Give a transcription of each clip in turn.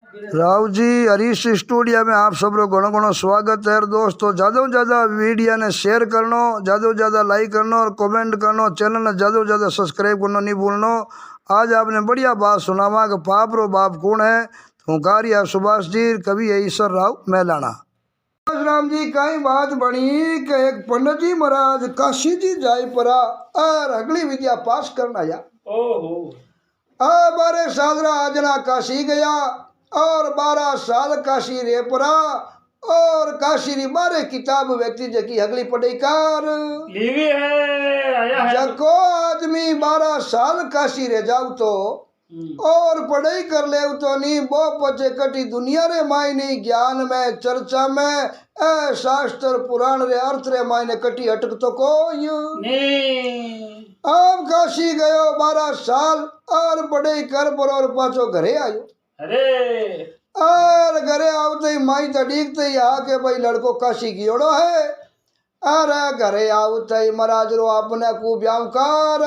Rao ji Harish studio में आप सब लोग घणो घणो स्वागत है दोस्तों। ज़्यादा से ज़्यादा वीडियो ने शेयर करनो, ज़्यादा से ज़्यादा लाइक करनो और कमेंट करनो, चैनल ने ज़्यादा से ज़्यादा सब्सक्राइब करनो नहीं भूलनो। आज आपने बढ़िया बात सुनावा कि पाप रो बाप कौन है। हुंकारिया सुभाष जी, कवि है ईश्वर राव मैलाना। राम जी कई बात बनी कि एक पंडित जी महाराज काशी जी जाय परा और अगली विद्या पास करना या बारह साल आजना काशी गया और 12 साल काशी रे परा और काशी री 12 किताब व्यक्ति जकी अगली पढ़ाई कर लीवी है आया है जको आदमी 12 साल काशी रे जाऊ तो और पढ़ाई कर ले तो नहीं वो पचे कटी दुनिया रे मायने ज्ञान में चर्चा में शास्त्र पुराण रे अर्थ रे मायने कटी अटक तो कोई अब काशी गयो 12 साल और पढ़ाई कर पर और पाछो घरे आयो। अरे और घरे आवते ही माई तो डीकते ही आके भाई लड़को काशी गियोड़ो है। अरे घरे आवते ही महाराज रो अपने को ब्याह कर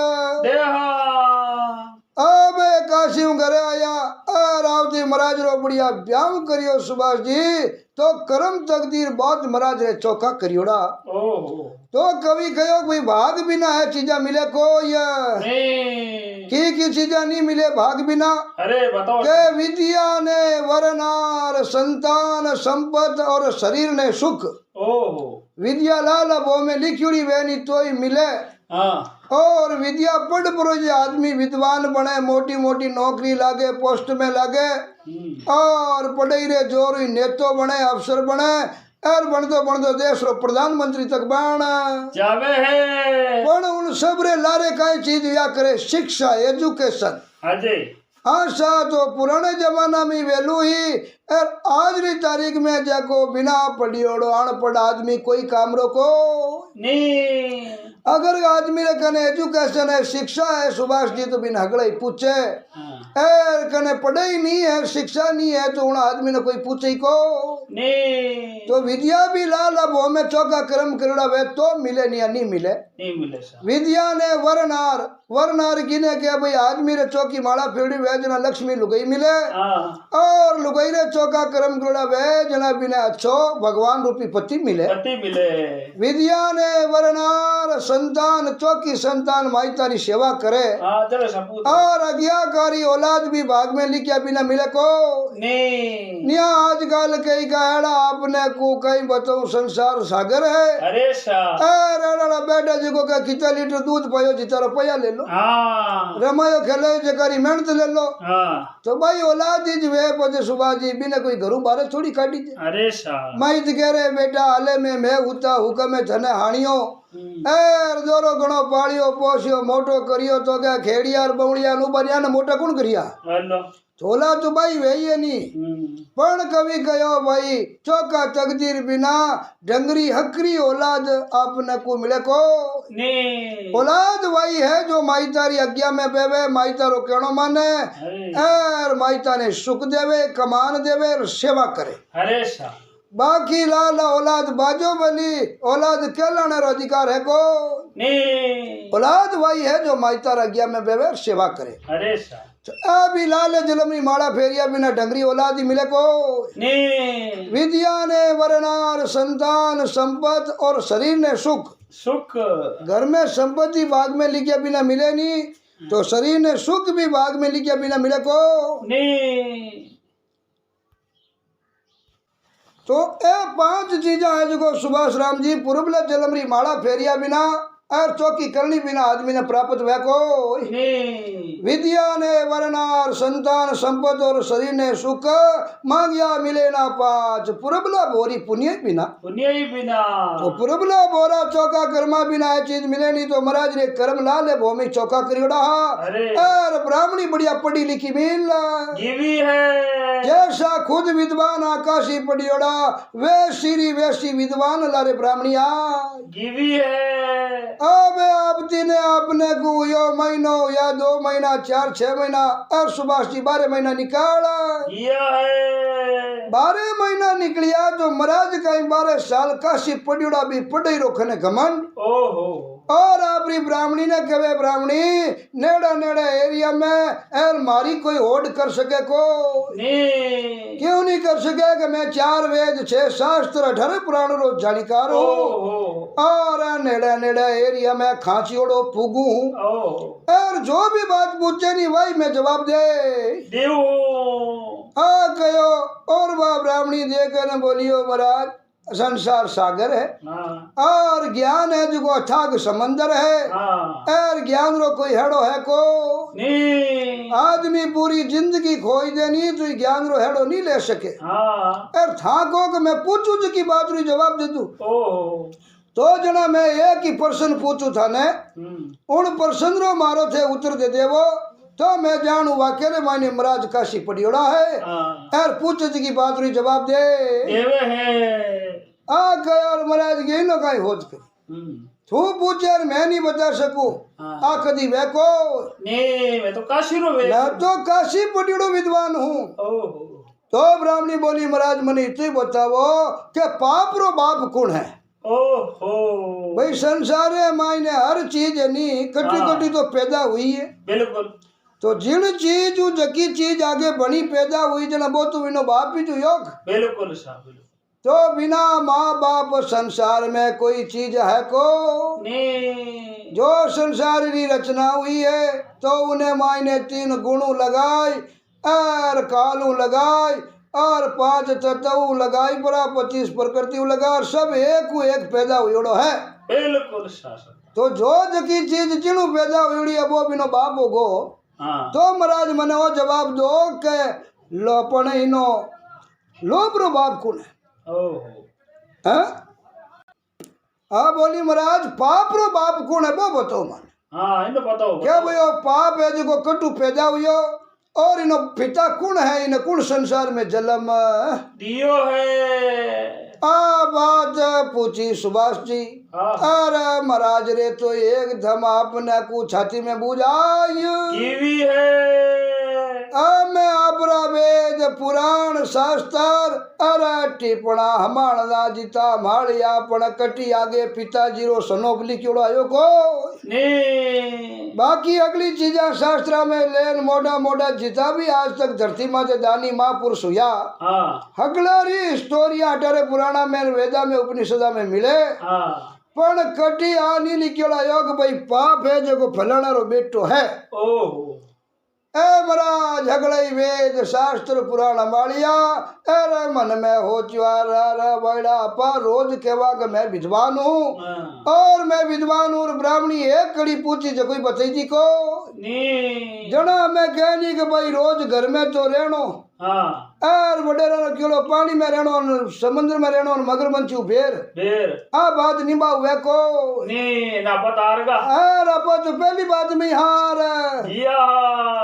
अब काशी घरे आया और आवते महाराज रो बढ़िया ब्याह करियो सुभाष जी तो कर्म तकदीर बहुत महाराज रे चौका करियोड़ा। तो कभी कहो कोई भाग बिना है चीजा मिले को की चीजा नहीं मिले भाग बिना। अरे बताओ के विद्या ने वरनार संतान संपत और शरीर ने सुख। विद्या लाल वो में लिखी वैनी तो ही मिले। और विद्या पढ़ पढ़ो जो आदमी विद्वान बने मोटी मोटी नौकरी लागे पोस्ट में लागे और पढ़ाई रे जोर नेतो बने अफसर बने और बनतो देश रो प्रधानमंत्री तक बन जावे है पण उन सब रे लारे काई चीज या करे शिक्षा एजुकेशन। आशा तो पुराने जमाना में वेलू ही और आज री तारीख में जाको बिना पढ़ियोड़ो अनपढ़ आदमी कोई काम रोको नहीं। अगर आदमी रे कने एजुकेशन है शिक्षा है सुभाष जी तो बिना हगड़ा ही पूछे एर कने पढ़ाई नहीं है शिक्षा नहीं है तो उन आदमी ने कोई पूछे ही को नहीं। तो विद्या भी लाल अब हमें चौका कर्म करेड़ा वे तो मिले नहीं मिले विद्या ने वरनार वरनार गिने के भाई आदमी रे चौकी माला फेड़ी वे जना लक्ष्मी लुगाई मिले और लुगाई रे चौका कर्म करेड़ा वे जना बिना अच्छो भगवान रूपी पति मिले विद्या ने वरनार संतान चौकी संतान माइता री सेवा करे और आज्ञाकारी औलाद भी भाग में लिखा बिना मिले को नहीं। आजकल कई का एड़ा आपने को कई बताऊं संसार सागर है। अरे बेटा जी को कितना लीटर दूध पायो जितना रुपया ले लो रमायो खेले जकारी मेहनत ले लो तो भाई औलाद ही वे पचे सुबह जी बिना कोई घरों बारे थोड़ी काटी माई कह रहे बेटा हाले में मैं उता हुक्म में थने हाणियो एर जोरो घणो पालियो पोसियो मोटो करियो तो क्या खेड़िया बवड़िया नुबरिया ने मोटा कौन करिया थोला तो भाई वही नहीं पण कभी कहो भाई चौका तकदीर बिना डंगरी हकरी औलाद आपने को मिले को औलाद वही है जो माइता री आज्ञा में बेवे माइता रो कहनो माने और माइता ने सुख देवे कमान देवे और सेवा करे। बाकी लाल औलाद बाजो बली औलाद कहलाने रो अधिकार है को औलाद वही है जो माइता री आज्ञा में बेवे और सेवा करे। तो अभी लाल जलमनी माड़ा फेरिया बिना डंगरी औलाद ही मिले को विद्या ने वरनार संतान संपत और शरीर ने सुख घर में संपत्ति भाग में लिखा बिना मिले नहीं तो शरीर ने सुख भी भाग में लिखा बिना मिले को तो ए 5 चीजा है जो सुभाष राम जी पूर्व जलमरी माड़ा फेरिया बिना और चौकी करनी बिना आदमी ने प्राप्त हुआ को विद्या ने वरनार संतान संपद और शरीर ने सुख मांगिया मिले ना 5 पुरबला बोरी पुण्य बिना तो पुरबला बोरा चौका कर्मा बिना ये चीज मिले नहीं तो महाराज रे कर्म ला ले भूमि चौका करियोड़ा और ब्राह्मणी बढ़िया पढ़ी लिखी मिल है जैसा खुद विद्वान आकाशी पढ़ियोड़ा वे श्री वैसी विद्वान लारे ब्राह्मणिया अब आपती ने आपने को यो महीनो या 2 महीना 4-6 महीना और सुभाष जी 12 महीना निकाला 12 महीना निकलिया तो महाराज कहीं 12 साल काशी पढ़ियोड़ा भी पढ़ाई रोकने घमंड और आपरी ब्राह्मणी ने कहे ब्राह्मणी नेड़ा नेड़ा एरिया में एर मारी कोई होड़ कर सके को नहीं कर सके कि मैं 4 वेद 6 शास्त्र 18 पुराण रो जानिकार हूँ ओ और नेड़ा नेड़ा एरिया में खांचियोड़ो पुगू हूँ ओ और जो भी बात पूछे नहीं वही मैं जवाब दे देव आ कहो और वह ब्राह्मणी देकर बोलियो महाराज संसार सागर है हाँ और ज्ञान है जो अथाग समंदर है हाँ और ज्ञान रो कोई हेड़ो है को नहीं आदमी पूरी जिंदगी खोई देनी तो ज्ञान रो हेड़ो नहीं ले सके हाँ और था को कि मैं पूछू जी की बात री जवाब दे दूं ओ तो जना मैं एक ही प्रश्न पूछू था ने हम्म उन प्रश्न रो मारो थे उत्तर दे देवो तो मैं जानू वाक्य रे माने महाराज काशी पड़ियोड़ा है हाँ और पूछ जी की बात री जवाब दे देवे है आ कहे और महाराज ये नो काई होज कर हम्म तू पूछ यार मैं नहीं बता सकूं हाँ आ कदी वे को नहीं मैं तो काशी रो वे मैं तो काशी पड़ियोड़ो विद्वान हूँ ओ तो ब्राह्मणी बोली महाराज मने इतने बतावो कि पाप रो बाप कौन है ओहो भाई संसार है मायने हर चीज है नहीं कटी हाँ। कटी तो पैदा हुई है बिल्कुल तो जिन चीज जकी चीज आगे बनी पैदा हुई जना वो तो विनो बाप ही जो योग बिल्कुल साहब बिल्कुल तो बिना माँ बाप संसार में कोई चीज है को नहीं जो संसार की रचना हुई है तो उन्हें मायने 3 गुणों लगाई और कालू लगाई और 5 तत्व लगाई बरा 25 प्रकृति लगा और सब एक को एक पैदा हुई है बिल्कुल साहब तो जो जकी चीज जिनु पैदा हुई है वो बिनो बाप होगो हाँ तो महाराज मने वो जवाब दो के लोपण इनो लोभ रो बाप कौन है ओहो हैं? हाँ बोली महाराज पाप रो बाप कौन है वो बताओ मन हाँ इनको पता हो क्या भाई वो पाप है जो कटु पैदा हुई और इनो पिता कौन है इन कौन संसार में जन्म दियो है आ बात पूछी सुभाष जी हाँ अरे महाराज रे तो एकदम आपने को छाती में बुझाई कीवी है मैं आपरा वेद पुराण शास्त्र अरे टिपणा हमारा जीता माड़ी आपण कटी आगे पिताजी रो सनोप लिखियोड़ो आयो को नहीं बाकी अगली चीजा शास्त्र में लेन मोटा मोटा जिता भी आज तक धरती माते दानी महापुरुष हुआ हाँ हगलारी स्टोरिया अटारे पुराना में वेदा में उपनिषदा में मिले हाँ पण कटी आनी लिखियोड़ा योग भाई पाप है जो फलाना रो बेटो है ओहो ए महाराज हगड़ई वेद शास्त्र पुराण माड़िया अरे मन में हो चुरा बड़ा अपा रोज कहवा कि मैं विद्वान हूँ हाँ और मैं विद्वान हूँ और ब्राह्मणी एक कड़ी पूछी जो कोई बताई जी को नहीं जना मैं कहनी कि भाई रोज घर में तो रहनो हाँ और वडेरा किलो पानी में रहनो और समुद्र में रहनो और मगरमच्छ बेर फिर आ बात निभा हुए को नहीं ना पता आरगा और अपा तो पहली बात में हार जिया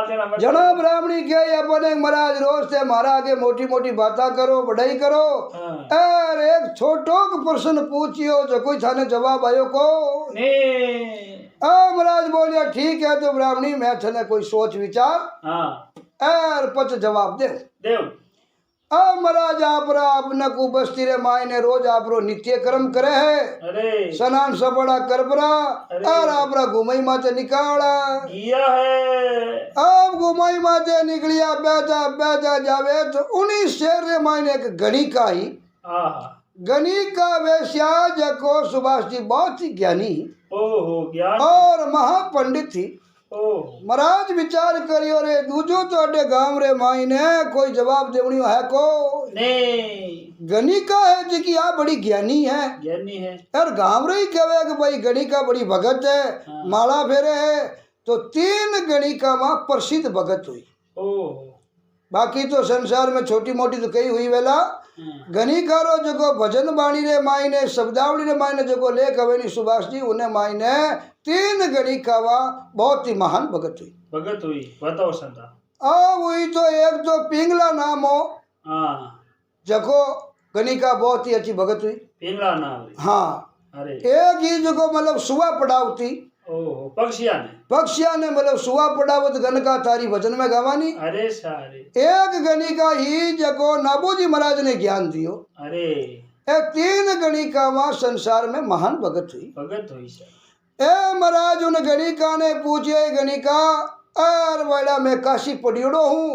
जना मैं जना ब्राह्मणी के अपने महाराज रोज से महाराज आगे मोटी मोटी बातें करो बढ़ाई करो हाँ और एक छोटो प्रश्न पूछियो जो कोई थाने जवाब आयो को नहीं महाराज बोलिया ठीक है तो ब्राह्मणी मैं थाने कोई सोच विचार हाँ और पच जवाब दे देव महाराज आपरा अपने को बस्ती रे मायने रोज आपरो नित्य कर्म करे है अरे स्नान सबड़ा करबरा अरे। और आपरा घुमई माते निकाला जिया है अब घुमाई माते निकलिया बेजा जावे तो उन्हीं शेर रे मायने एक गणिका ही आहा गणिका वेश्या जको सुभाष जी बहुत ही ज्ञानी ओहो ज्ञान और महापंडित थी ओहो महाराज विचार करियो रे दूजो तो अडे गांव रे मायने कोई जवाब देवनी है को नहीं गणिका है जी की आ बड़ी ज्ञानी है ज्ञानी है यार गांव रे ही कहे कि भाई गणिका बड़ी भगत है हाँ। माला फेरे है तो 3 गणिका वहां प्रसिद्ध भगत हुई ओहो बाकी तो संसार में छोटी मोटी तो कई हुई वेला हाँ। गणिकारो जो भजन बाणी रे मायने शब्दावली रे मायने जो लेख हवेली सुभाष जी उन्हें मायने 3 गणिकावा बहुत ही महान भगत हुई भगत हुई बताओ संता हुई तो एक तो पिंगला नाम हो हाँ जको गणिका बहुत ही अच्छी भगत हुई पिंगला ना हुई हाँ अरे एक ही जो मतलब सुआ पढ़ावती ओहो पक्षिया ने पक्षिया ने मतलब सुआ पढ़ावत गणका तारी भजन में गवानी अरे सारे एक गणिका ही जको नाबूजी महाराज ने ज्ञान दियो अरे ए 3 गणिका वहां संसार में महान भगत हुई भगत हुई सर ए महाराज उन गणिका ने पूछे गणिका अर बड़ा मैं काशी पड़ियोड़ो हूँ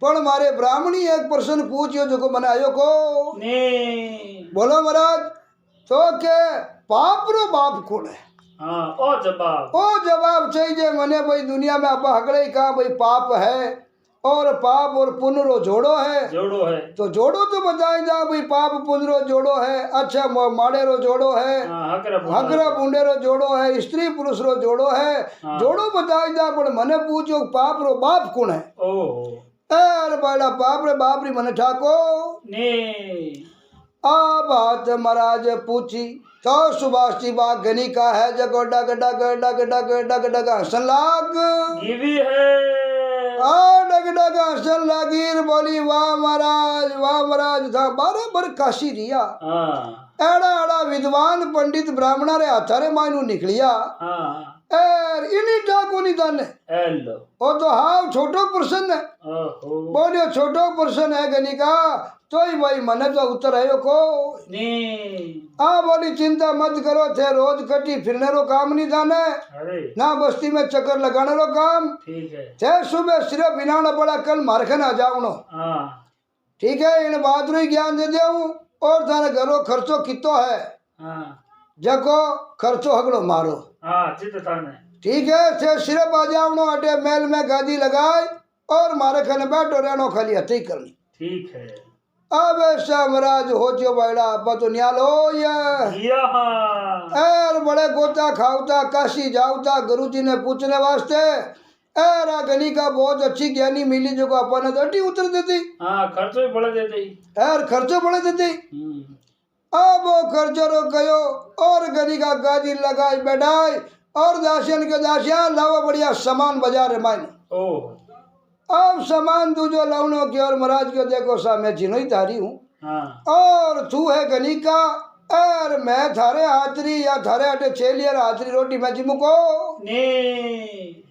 पण मारे ब्राह्मणी एक प्रश्न पूछियो जो को मने आयो को ने बोलो महाराज तो के पाप रो बाप कौन है हाँ ओ जवाब ओ जवाब चाहिए मने भाई दुनिया में आप हगड़े का भाई पाप है और पाप और पुण्य रो जोड़ो है तो जोड़ो तो बताए जा भाई पाप पुण्य रो जोड़ो है अच्छा माड़े रो जोड़ो है हकरा बुंडे रो जोड़ो है स्त्री पुरुष रो जोड़ो है जोड़ो बताए जा पर मने पूछो पाप रो बाप कौन है अरे बड़ा पाप रे बाप री मने ठाको ने आ बात महाराज पूछी तो सुभाष जी बाग गनी का है जगो डग डग डग डग डग डग हसन लाग गिवी है डग डग हसन लागिर बोली वाह महाराज था बारे बर काशी रिया एड़ा एड़ा विद्वान पंडित ब्राह्मणा रे हाथारे मायनू निकलिया एर इनी ठाको नहीं ताने ओ तो हाव छोटो प्रश्न है बोलियो छोटो प्रश्न है गनी का तो ही भाई मने तो उत्तर आयो को बोली चिंता मत करो थे रोज कटी फिरने रो काम नहीं जाने ना बस्ती में चक्कर लगाने रो काम ठीक है थे सुबह सिर्फ बिनाना पड़ा कल मारखन आ जाऊनो ठीक है इन बात रो ज्ञान दे देऊं और थाने घरो खर्चो कितो है जको खर्चो हगड़ो मारो ठीक है थे सिर्फ आ जाऊनो अटे मेल में गादी लगाए और मारखन बैठो रहनो खाली हथी करनी ठीक है अब महाराज हो जो बड़ा आप तो न्याल हो एर बड़े गोता खाऊता काशी जाऊता गुरुजी ने पूछने वास्ते एर गनी का बहुत अच्छी ज्ञानी मिली जो को अपन अटी उतर देती खर्चो बड़ा देती एर खर्चो बड़े देती अब वो खर्चो रो गयो और गनी का गादी लगाई बैठाई और दासियन के दासिया लावा बढ़िया सामान बाजार मायने अब सामान तू जो लवनों की और महाराज को देखो सा मैं जिनो ही तारी हूँ और तू है गनी का और मैं थारे हाथरी या थारे अटे छेलियर हाथरी रोटी मैं जिमु को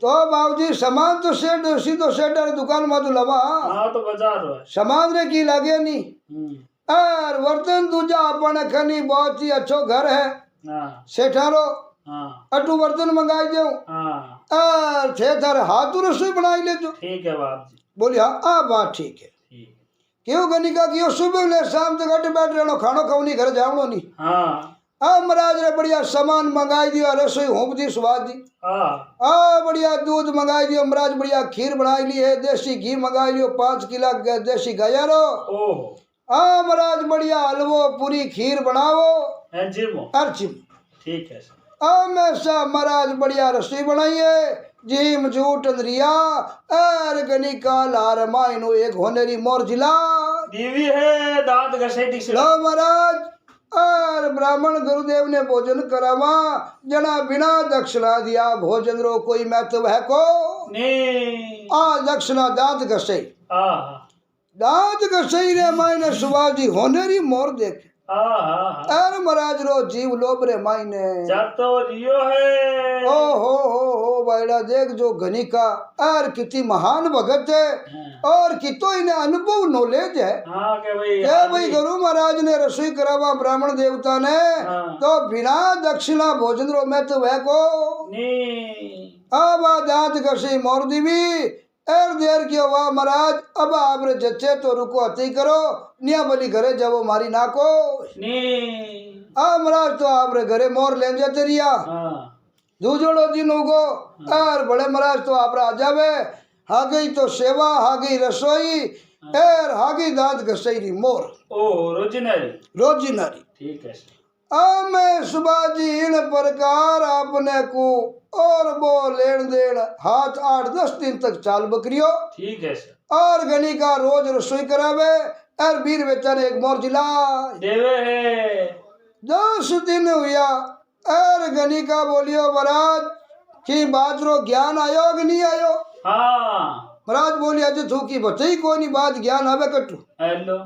तो बाबूजी सामान तो सेठ सीधो सेठर दुकान में तू लवा तो बाजार सामान रे की लागे नहीं और वर्तन दूजा अपन खनी बहुत ही अच्छो घर है सेठारो अटू बर्तन मंगाई दो थे थारे हाथ रसोई बनाई ले जो ठीक है बाप जी बोली हाँ बात ठीक है क्यों गनिका क्यों सुबह ले शाम तक अटे बैठ रहनो खानो खाऊ नहीं घर जावनो नहीं महाराज ने बढ़िया सामान मंगाई दियो रसोई होप दी स्वाद दी बढ़िया दूध मंगाई दियो महाराज बढ़िया खीर बनाई ली है देसी घी मंगाई लियो 5 किलो देसी गाया रो महाराज बढ़िया हलवो पूरी खीर बनावो अर्चिम ठीक है हमेशा महाराज बढ़िया रसोई बनाइए जीम झूठ रिया एर गनी का लार मायनो एक होनेरी मोर जिला दीवी है दांत घसेटी लो महाराज और ब्राह्मण गुरुदेव ने भोजन करावा जना बिना दक्षिणा दिया भोजन रो कोई महत्व है को दक्षिणा दांत घसई दांत घसई रे मायने सुभाजी होनेरी मोर देख अरे महाराज रो जीव लोबरे मायने जातो रियो है हो बड़ा देख जो गनी का और कितनी महान भगत है और कितो इन्हें अनुभव नॉलेज है क्या भाई गुरु महाराज ने रसोई करावा ब्राह्मण देवता ने तो बिना दक्षिणा भोजन रो में तो वह को अब दांत घसी मोर दीवी एर देर की वाह महाराज अब आप जच्चे तो रुको अति करो निया बली घरे जाओ मारी नाको महाराज तो आप घरे मोर ले जाते रिया दूजोड़ो दिन उगो और बड़े महाराज तो आप आ जावे हा गई तो सेवा हा गई रसोई एर हा गई दांत घसई मोर रोजिनारी ठीक है मैं सुबह जी इन प्रकार आपने को और वो लेन देन हाथ 8-10 दिन तक चाल बकरियो ठीक है सर और गनी का रोज रसोई करावे और वीर बेचारे एक मोर जिला देवे है 10 दिन हुआ और गनी का बोलियो महाराज कि बात रो ज्ञान आयो कि नहीं आयो महाराज बोलिया जो थूकी बचाई कोई नहीं बात ज्ञान आवे कटू हेलो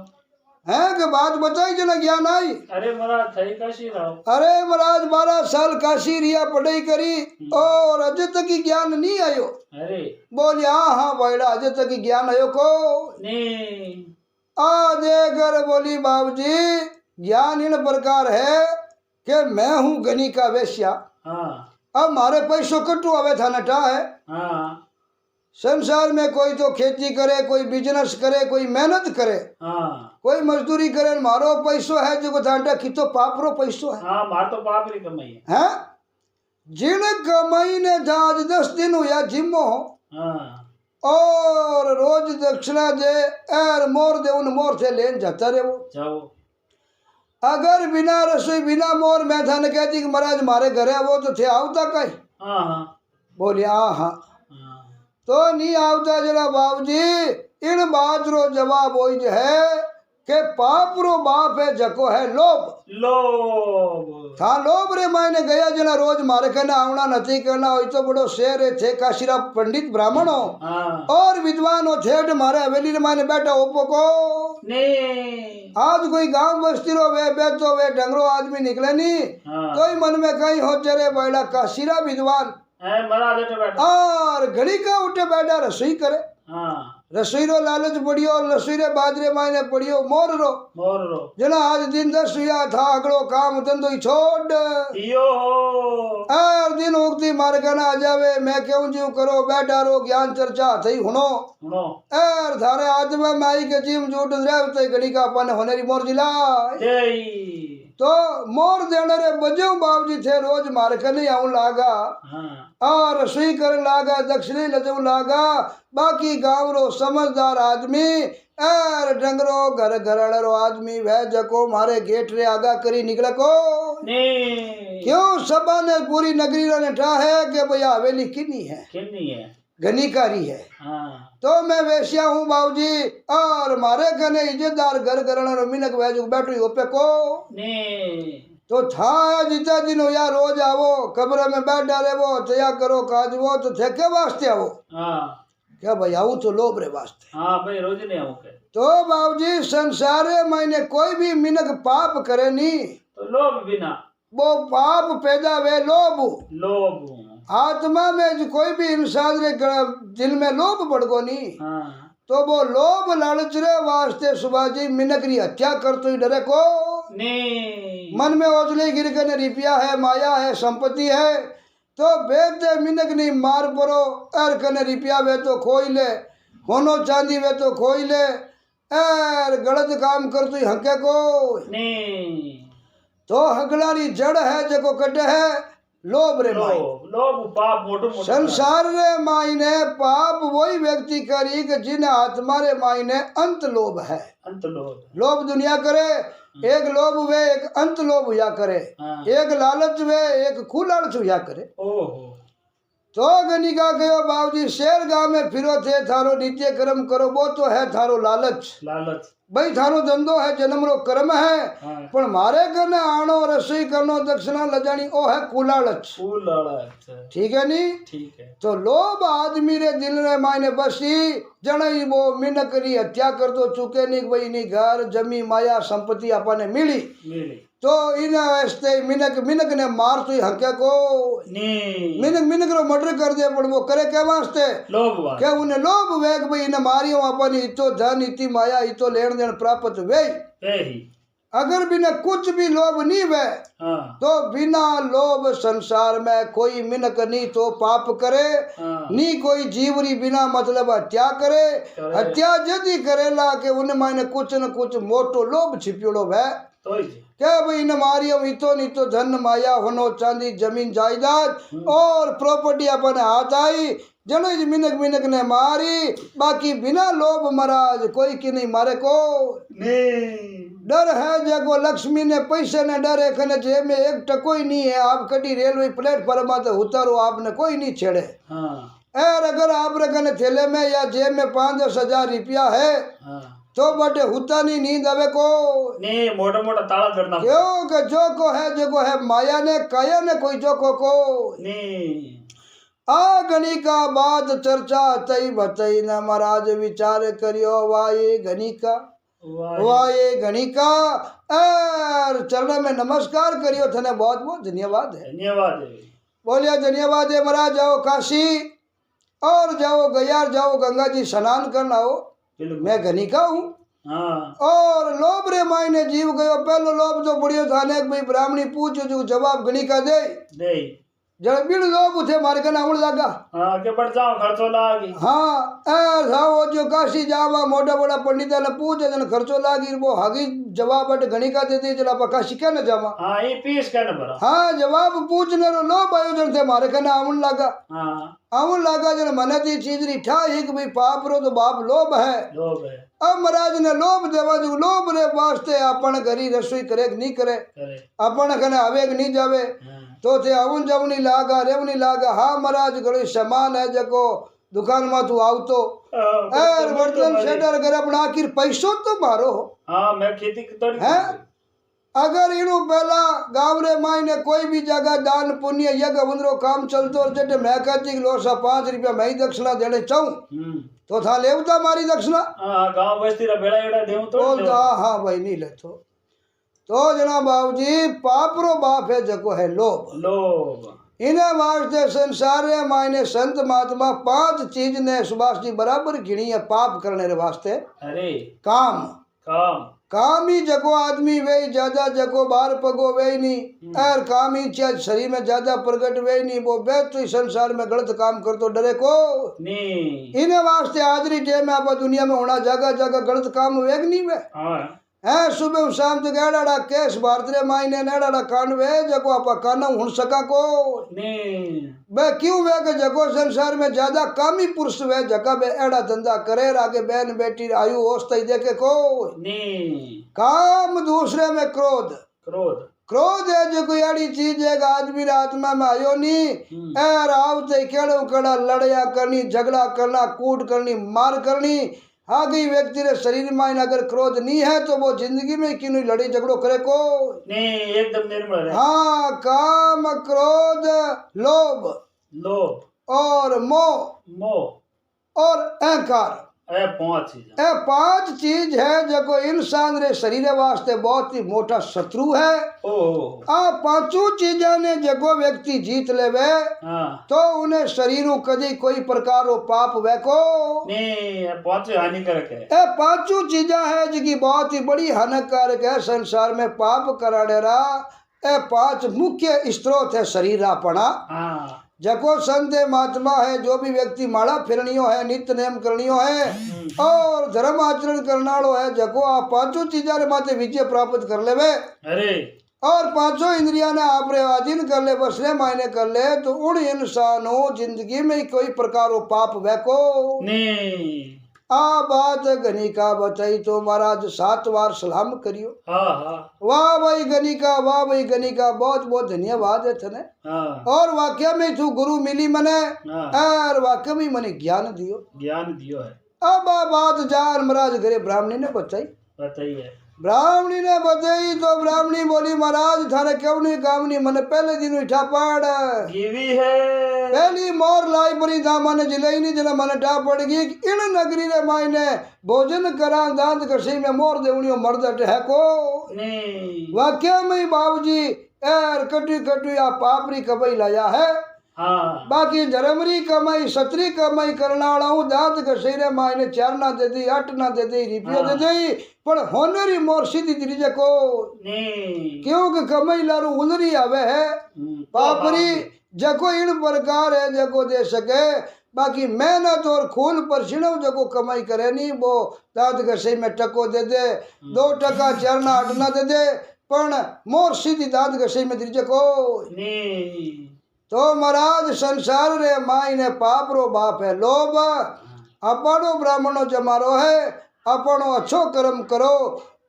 है कि बात बताई जना ज्ञान आई अरे महाराज थई काशी रहो अरे महाराज 12 साल काशी रिया पढ़ाई करी और अजय तक की ज्ञान नहीं आयो अरे बोलिए हाँ बड़ा अजय तक की ज्ञान आयो को नहीं देकर बोली बाबूजी ज्ञान इन प्रकार है कि मैं हूँ गनी का वेश्या अब मारे पैसों कटू अवे था नटा है संसार में कोई तो खेती करे, कोई बिजनेस करे, कोई मेहनत करे, हाँ कोई मजदूरी करे, मारो पैसो है जो थांटा की तो पापरो पैसो है। हाँ मार तो पाप री कमाई है। हैं जिन कमाई ने आज 10 दिन हुआ जिम्मो हाँ और रोज दक्षिणा दे एर मोर दे उन मोर से लेन जाता रहे वो। जाओ अगर बिना रसोई बिना मोर मैं थाने कहती कि महाराज मारे घरे वो तो थे आवता कहीं। हाँ हाँ बोली हाँ हाँ तो नहीं आवता जरा बाबूजी। इन बात रो जवाब वही है के पाप रो बाप है जको है लोभ। लोभ था लोभ रे मायने गया जना रोज मारे कहना आवना नहीं करना हो तो बड़ो शेर है थे काशीरा पंडित ब्राह्मण हो हाँ और विद्वान हो थे मारे हवेली रे मायने बैठा ओपो को नहीं आज कोई गांव बस्ती रो वे बैठो वे डंगरो आदमी निकले नहीं हाँ तो ही मन में कहीं हो चले बैठा काशीरा विद्वान है मरा देते बैठा और घड़ी का उठे बैठा रसोई करे। हाँ रसोई रो लालच पड़ियो और रसोई रे बाजरे मायने पड़ियो मोर रो मोर रो जना आज दिन 10 हुआ था अगलो काम धंधो ही छोड़ यो हो और दिन उगती मार कहना आ जावे मैं क्यों जीव करो बैठा रो ज्ञान चर्चा थई हुनो सुनो और थारे आत्मा माई के जीव झूठ रहे घड़ी का अपन होनेरी मोर जिला जय तो मोर देने रे बजो बाबूजी थे रोज मार कने आऊं लागा हाँ और रसोई करने लागा दक्षिणी लजू लागा। बाकी गाँव रो समझदार आदमी और डंगरो घर घरड़ो आदमी वह जको मारे गेट रे आगा करी निकल को नहीं क्यों सबा ने पूरी नगरी ने ठा है कि भैया हवेली किन्नी है कितनी है घनीकारी है। हाँ तो मैं वेश्या हूँ बाबूजी और मारे कने इज्जतदार घर घरड़ो मिनक वह जो बैठो ओपे को नहीं तो था जितना दिन हो या रोज आवो कब्र में बैठ डाले वो तया करो काज वो तो थे के वास्ते आवो हाँ क्या भाई आऊँ तो लोभ रे वास्ते। हाँ भाई रोज नहीं आऊँ के तो बाबूजी संसार मैंने कोई भी मिनक पाप करे नहीं तो लोभ बिना वो पाप पैदा वे लोभ। लोभ आत्मा में जो कोई भी इंसान रे दिल में लोभ बढ़गो नहीं हाँ तो वो लोभ लालच रे वास्ते सुबह जी मिनक री हत्या कर तो ही डरे को नहीं मन में ओझले गिर के रिपिया है माया है संपत्ति है तो बेटे मिनक नहीं मार पड़ो एर कने रिपिया वे तो खोई ले होनो चांदी वे तो खोई ले एर गलत काम कर तू हके को नहीं तो हगलारी जड़ है जको कटे है लोभ रे माई। लोभ पाप मोटो मोटो संसार रे मायने पाप वही व्यक्ति करी कि जिन आत्मा रे मायने अंत लोभ है। अंत लोभ लोभ दुनिया करे एक लोभ वे एक अंत लोभ हुआ करे हाँ। एक लालच वे एक खुलालच हुआ करे। ओहो तो गनिका कहो बाबूजी शेर गांव में फिरो थे थारो नित्य कर्म करो वो तो है थारो लालच लालच भाई थारो धंधो है जन्म रो कर्म है हाँ। पण मारे करने आनो रसोई करनो दक्षिणा लजानी ओ है कुलालच। कुलालच ठीक है नी ठीक है तो लोभ आदमी रे दिल रे मायने बसी जणई वो मिनक री हत्या कर दो चुके नहीं भाई नी घर जमी माया संपत्ति अपने मिली मिली तो इन वास्ते मिनक मिनक ने मार तो हके को नहीं मिनक मिनक रो मर्डर कर दे पर वो करे के वास्ते लोभ क्या उन्हें लोभ वेग भाई इन्हें मारियो अपन इतो धन इति माया इतो लेन देन प्राप्त वे ही अगर बिना कुछ भी लोभ नहीं वे हाँ तो बिना लोभ संसार में कोई मिनक नहीं तो पाप करे हाँ नहीं कोई जीवरी बिना मतलब हत्या करे हत्या यदि करेला के उन्हें मायने कुछ न कुछ मोटो लोभ छिपियोड़ो है तो ही क्या भाई इन मारियो इतो नहीं तो धन माया होनो चांदी जमीन जायदाद और प्रॉपर्टी अपने हाथ आई जनो मिनक मिनक ने मारी बाकी बिना लोभ महाराज कोई की नहीं मारे को नहीं डर है जगो लक्ष्मी ने पैसे ने डरे खने जेब में एक टको ही नहीं है आप कटी रेलवे प्लेटफॉर्म में तो उतारो आपने कोई नहीं छेड़े हाँ और अगर आप रखने थैले में या जेब में 5-10 हजार रुपया है हाँ तो बटे हुता नहीं नींद आवे को नहीं मोटा मोटा ताला करना क्यों के जो को है जो है माया ने काया ने कोई जो को नहीं आ गणी का बात चर्चा तई बतई न महाराज विचार करियो वाये गणी का वाये गणी का और चरण में नमस्कार करियो थने बहुत बहुत धन्यवाद है। धन्यवाद है बोलिए धन्यवाद है महाराज जाओ काशी और जाओ गयार जाओ गंगा जी स्नान करना हो मैं गणिका हूँ हाँ और लोभ रे मायने जीव गयो पहलो लोभ जो बढ़ियो थाने भाई ब्राह्मणी पूछ जो जवाब गणिका दे जड़ बीड़ लोग उठे मारे कना आउण लागा। हाँ के बढ़ जाओ खर्चो लागी। हाँ ए सावो जो काशी जावा मोटा बड़ा पंडिता ने पूछे जन खर्चो लागी वो हागी जवाब अट घणी का देते चला पा काशी क्या न जावा। हाँ ये पीस क्या न भरा। हाँ जवाब पूछने रो लोभ आयो जन थे मारे कना आउण लागा। हाँ आउण लागा जन मने ती चीज री ठा एक भाई पाप रो तो बाप लोभ है। लोभ है। अब महाराज ने लोभ देवा जो लोभ रे वास्ते अपन घरी रसोई करे कि नहीं करे करे। अपन कने आवे कि नहीं जावे हाँ। तो थे आवन जावनी लागा रेवनी लागा। हाँ महाराज घणो सामान है जको दुकान में तू आवतो एर बर्तन सेटर करे पण आखिर पैसो तो मारो। हाँ मैं खेती थोड़ी है अगर इनु पहला गांव रे मायने कोई भी जगह दान पुण्य यज्ञ वंदरो काम चलतो जटे मैं कहती लो सा 5 रुपया मैं ही दक्षिणा देने चाहूं तो था लेवता मारी दक्षिणा। हाँ गांव बस्ती रा बेड़ा एड़ा देऊं तो बोलता हाँ भाई नहीं लेतो तो जना बाबूजी पापरो बाप है जको है लोभ। लोभ इन्हें वास्ते संसार रे मायने संत महात्मा 5 चीज ने सुभाष जी बराबर गिनी है पाप करने रे वास्ते। अरे काम काम ही जको आदमी वे ज्यादा जको बाहर पगो वे नहीं और काम ही चाहे शरीर में ज्यादा प्रकट वे नहीं वो बेत तो संसार में गलत काम कर तो डरे को नहीं। इन्हें वास्ते आदरी टाइम में आप दुनिया में होना जगह जगह गलत काम वेग नहीं वे है सुबह शाम तक एडाड़ा केस भारत रे मायने नेडाड़ा कांड वे जको आपा काना हुन सका को नहीं बे क्यों वे के जको संसार में ज्यादा कामी पुरुष वे जका बे एड़ा धंधा करे आगे बहन बेटी आयु होस्ता ही देखे को नहीं। काम दूसरे में क्रोध क्रोध क्रोध है जो कोई अड़ी चीज है आदमी आत्मा में आयो नहीं एर आवते केड़ो कड़ा लड़या करनी झगड़ा करना कूट करनी मार करनी। हाँ गई व्यक्ति रे शरीर में अगर क्रोध नहीं है तो वो जिंदगी में क्यों नहीं लड़ी झगड़ो करे को नहीं एकदम निर्मल है। हाँ काम क्रोध लोभ लोभ और मोह मोह और अहंकार ए 5 चीज है जो इंसान रे शरीर वास्ते बहुत ही मोटा शत्रु है। आ 5 चीजा ने जगो व्यक्ति जीत लेवे तो उन्हें शरीर कदी कोई प्रकार पाप वेको नहीं 5 हानिकारक है। ए 5 चीजा है जिकी बहुत ही बड़ी हानिकारक है संसार में पाप कराने रा। ए 5 मुख्य स्रोत है शरीर अपना जको संत महात्मा है जो भी व्यक्ति माला फिरनियो है नित्य नेम करनियो है और धर्म आचरण करनालो है जको आप 5 चीजा रे माते विजय प्राप्त कर लेवे। अरे और 5 इंद्रिया ने आप रे अधीन कर ले बसने मायने कर ले तो उन इंसानों जिंदगी में कोई प्रकार पाप वेको नहीं। आ बात गणिका बताई तो महाराज 7 बार सलाम करियो। वाह भाई गणिका वाह भाई गणिका बहुत बहुत धन्यवाद है थने। और वाक्य में तू गुरु मिली मने और वाक्य में मने ज्ञान दियो है। अब बात जान महाराज घरे ब्राह्मणी ने बताई है। ब्राह्मणी ने बताई तो ब्राह्मणी बोली महाराज थारे क्यों नहीं कामनी मन पहले दिन उठा पड़ गिवी है पहली मोर लाई परी था मन जिलाई नहीं जना मन ठा पड़ गई इन नगरी रे मायने भोजन करा दांत कसी में मोर देवनियो मर्द है को नहीं। वाक्य में बाबूजी एर कटी कटी या पापरी कबई लाया है। बाकी धर्मरी कमाई सत्री कमाई करना दांत घसेरे मायने 4 ना दे दी 8 ना दे दी रुपया दे दी पर होनरी मोर सीधी दिरी को क्योंकि कमाई लारू उलरी आवे है पापरी जको इन प्रकार है जको दे सके। बाकी मेहनत और खून पसीनो जको कमाई करे नहीं वो दांत घसे में टको दे दे 2 टका 4 ना 8 ना दे दे पर मोर सीधी दांत घसे में दिरी को नहीं। तो महाराज संसार रे मायने पाप रो बाप है लोभ। अपनो ब्राह्मणो जमारो है अपनो अच्छो कर्म करो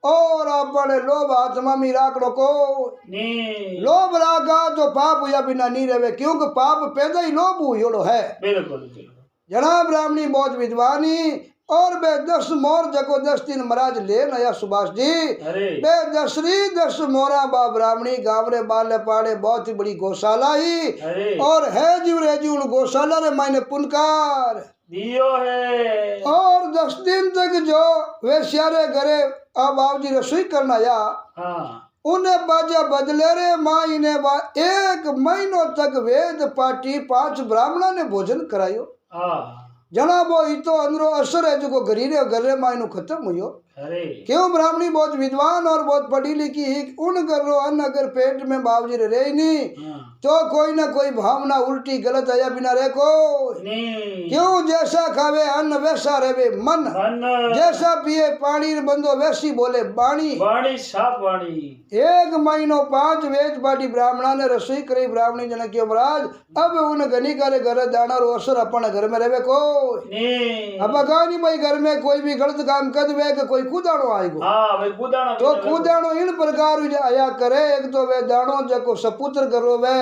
और अपने लोभ आत्मा में राखो को लोभ राखा तो पाप हुआ बिना नहीं रहे क्योंकि पाप पैदा ही लोभ हुयो है। जना ब्राह्मणी बहुत विद्वानी और बे 10 मोर जको 10 दिन महाराज ले नया सुभाष जी बे 10 मोरा बा ब्राह्मणी गाँव रे बाले पाड़े बहुत ही बड़ी गौशाला ही और है जीव रे जीव गौशाला रे मायने पुनकार दियो है। और 10 दिन तक जो वे सारे घरे अब आप जी रसोई करना या उन्हें बाजा बदले रे माई ने 1 महीनों तक वेद पाठी 5 ब्राह्मणों ने भोजन करायो। जना वो तो अंदरो असर है जो गरीरे गरे मायनो खत्म हुयो अरे क्यों ब्राह्मणी बहुत विद्वान और बहुत पढ़ी लिखी ही उन कर रो अन्न अगर पेट में बाबजी रहे नहीं हाँ, तो कोई ना कोई भावना उल्टी गलत आया बिना रहे को नहीं क्यों जैसा खावे अन्न वैसा रहे मन मन जैसा पिए पानी बंदो वैसी बोले बाणी वाणी साफ वाणी 1 महीनो 5 वेद पाटी ब्राह्मणा ने रसोई करी ब्राह्मणी जन क्यों महाराज अब उन घनी करे घर दाना रो असर अपन घर में रहे को नहीं अब कहानी भाई घर में कोई भी गलत काम कर दे कि कोई कूदाणो आएगो हाँ भाई कूदाना तो कूदाणो इन प्रकार आया करे एक तो वे दाणो जको सपुत्र करो वे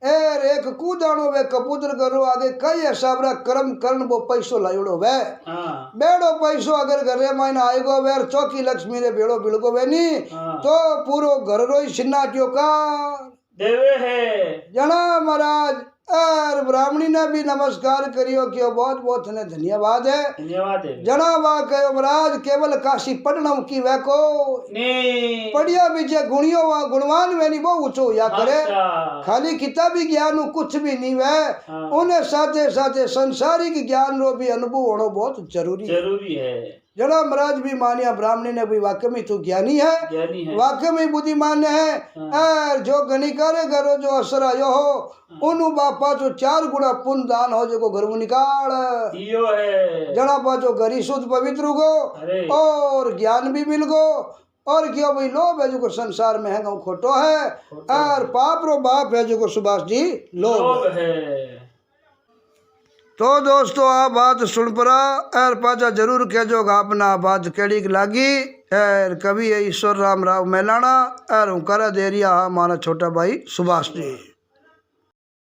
एर एक कूदाणो वे कपूत्र करो आगे कई हिसाबरा कर्म करण वो पैसो लायोड़ो वे हाँ बेड़ो पैसो अगर घरे मायने आएगो वे चौकी लक्ष्मी रे बेड़ो बिड़को वे नी हाँ तो पूरो घर रो ही सिन्नाटियो का देवे है जना महाराज और ब्राह्मणी ने भी नमस्कार करियो क्यों बहुत बहुत ने धन्यवाद है धन्यवाद है जना वा कहो महाराज केवल काशी पढ़नम की वे को नहीं पढ़िया बीजे गुणियों वा गुणवान वे नहीं वो ऊंचो या करे अच्छा, खाली किताबी ज्ञान कुछ भी नहीं वे हाँ, उन्हें साथे साथे संसारिक ज्ञान रो भी अनुभव होना बहुत जरूरी है जरूरी है जना महाराज भी मानिया ब्राह्मणी ने भी वाकई में तो ज्ञानी है ज्ञानी है वाकई में बुद्धिमान है और जो गणिकारे करो जो असर आयो हो उनु बापा जो 4 गुना पुण्य दान हो जो घर में निकाल दियो है जना पाचो घरी शुद्ध पवित्र गो अरे और ज्ञान भी मिल गो और क्यों भाई लोभ है जो संसार में है गो खोटो है और पाप रो बाप है जो सुभाष जी लोभ लोभ है तो दोस्तों आ बात सुन पड़ा और पाचा जरूर कहजो अपना बात केड़ी लागी और कवि है ईश्वर राम राव मैलाना और करा देरिया माना छोटा भाई सुभाष जी।